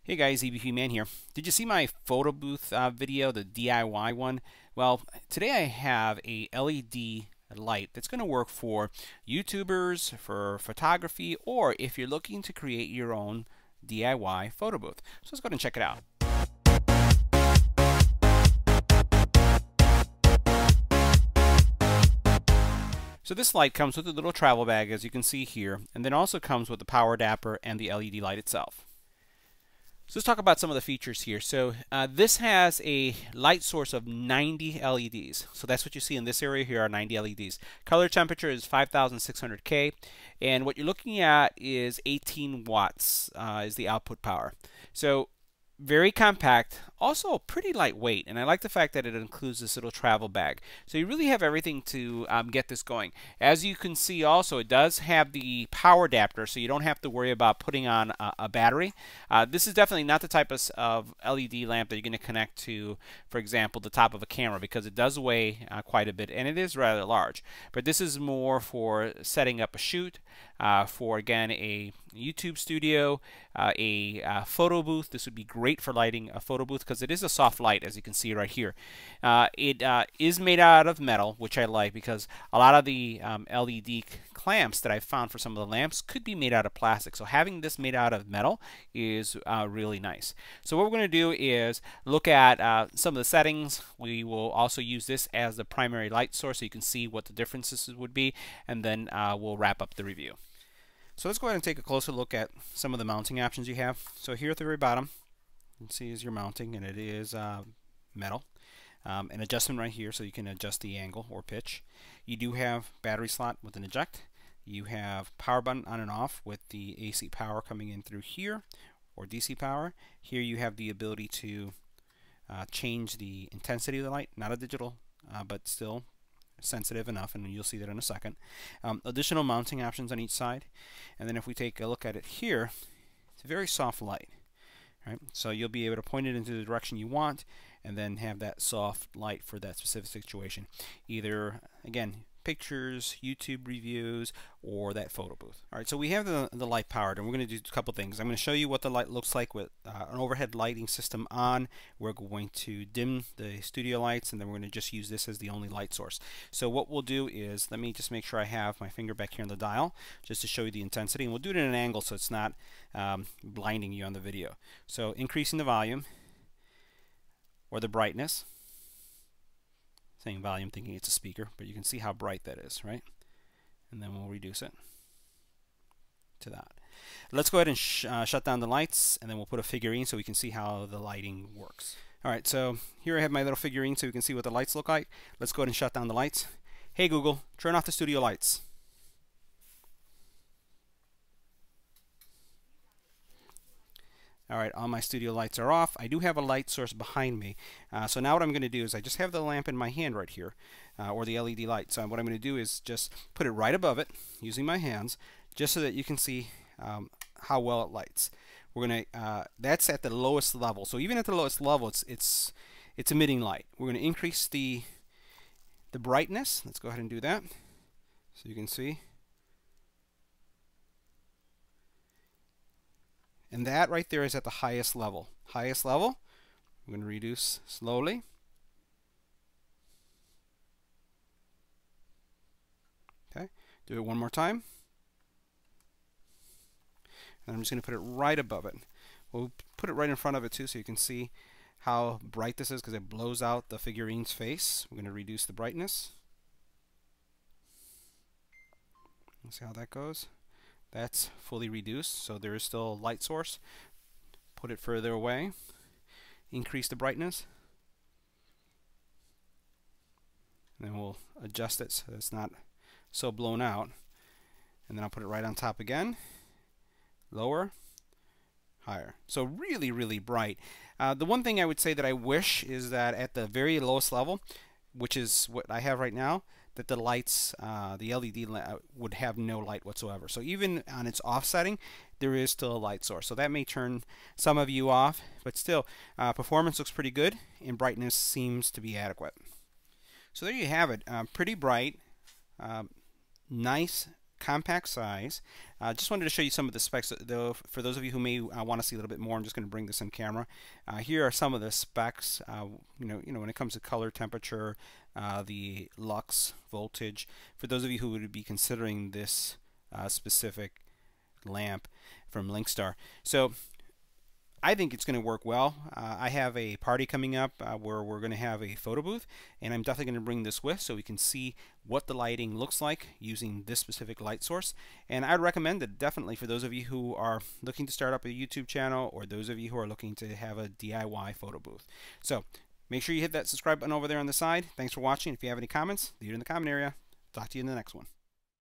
Hey guys, EBPMAN here. Did you see my photo booth video, the DIY one? Well, today I have a LED light that's going to work for YouTubers, for photography, or if you're looking to create your own DIY photo booth. So let's go ahead and check it out. So this light comes with a little travel bag, as you can see here, and then also comes with the power adapter and the LED light itself. So let's talk about some of the features here. So this has a light source of 90 LEDs. So that's what you see in this area here are 90 LEDs. Color temperature is 5600K. And what you're looking at is 18 watts is the output power. So very compact, also pretty lightweight, and I like the fact that it includes this little travel bag. So you really have everything to get this going. As you can see also, it does have the power adapter, so you don't have to worry about putting on a battery. This is definitely not the type of LED lamp that you're going to connect to, for example, the top of a camera, because it does weigh quite a bit, and it is rather large. But this is more for setting up a shoot, for, again, a YouTube studio, a photo booth. This would be great for lighting a photo booth because it is a soft light, as you can see right here. It is made out of metal, which I like, because a lot of the LED clamps that I've found for some of the lamps could be made out of plastic. So having this made out of metal is really nice. So what we're going to do is look at some of the settings. We will also use this as the primary light source so you can see what the differences would be, and then we'll wrap up the review. So let's go ahead and take a closer look at some of the mounting options you have. So here at the very bottom, you can see is your mounting, and it is metal. An adjustment right here so you can adjust the angle or pitch. You do have battery slot with an eject. You have power button on and off with the AC power coming in through here, or DC power. Here you have the ability to change the intensity of the light, not a digital, but still sensitive enough, and you'll see that in a second. Additional mounting options on each side, and then if we take a look at it here, it's a very soft light. Right? So you'll be able to point it into the direction you want, and then have that soft light for that specific situation. Either, again, pictures, YouTube reviews, or that photo booth. Alright, so we have the light powered, and we're going to do a couple things. I'm going to show you what the light looks like with an overhead lighting system on. We're going to dim the studio lights, and then we're going to just use this as the only light source. So what we'll do is, let me just make sure I have my finger back here on the dial, just to show you the intensity, and we'll do it at an angle so it's not blinding you on the video. So increasing the volume, or the brightness. Saying volume, thinking it's a speaker, but you can see how bright that is, right? And then we'll reduce it to that. Let's go ahead and shut down the lights, and then we'll put a figurine so we can see how the lighting works. Alright, so here I have my little figurine so we can see what the lights look like. Let's go ahead and shut down the lights. Hey Google, turn off the studio lights. Alright, all my studio lights are off. I do have a light source behind me. So now what I'm going to do is I just have the lamp in my hand right here, or the LED light. So what I'm going to do is just put it right above it using my hands, just so that you can see how well it lights. We're going to that's at the lowest level. So even at the lowest level, it's emitting light. We're going to increase the brightness. Let's go ahead and do that so you can see. And that right there is at the highest level. Highest level. I'm going to reduce slowly. Okay. Do it one more time. And I'm just going to put it right above it. We'll put it right in front of it too so you can see how bright this is, because it blows out the figurine's face. We're going to reduce the brightness. Let's see how that goes. That's fully reduced, so there is still a light source. Put it further away. Increase the brightness. And then we'll adjust it so it's not so blown out. And then I'll put it right on top again. Lower. Higher. So really, really bright. The one thing I would say that I wish is that at the very lowest level, which is what I have right now, that the lights, the LED would have no light whatsoever. So even on its off setting, there is still a light source. So that may turn some of you off, but still, performance looks pretty good, and brightness seems to be adequate. So there you have it. Pretty bright, nice compact size. Just wanted to show you some of the specs, though, for those of you who may want to see a little bit more. I'm just going to bring this in camera. Here are some of the specs. When it comes to color, temperature, the lux, voltage. For those of you who would be considering this specific lamp from Linkstar. So I think it's going to work well. I have a party coming up where we're going to have a photo booth, and I'm definitely going to bring this with so we can see what the lighting looks like using this specific light source. And I'd recommend it definitely for those of you who are looking to start up a YouTube channel, or those of you who are looking to have a DIY photo booth. So make sure you hit that subscribe button over there on the side. Thanks for watching. If you have any comments, leave it in the comment area. Talk to you in the next one.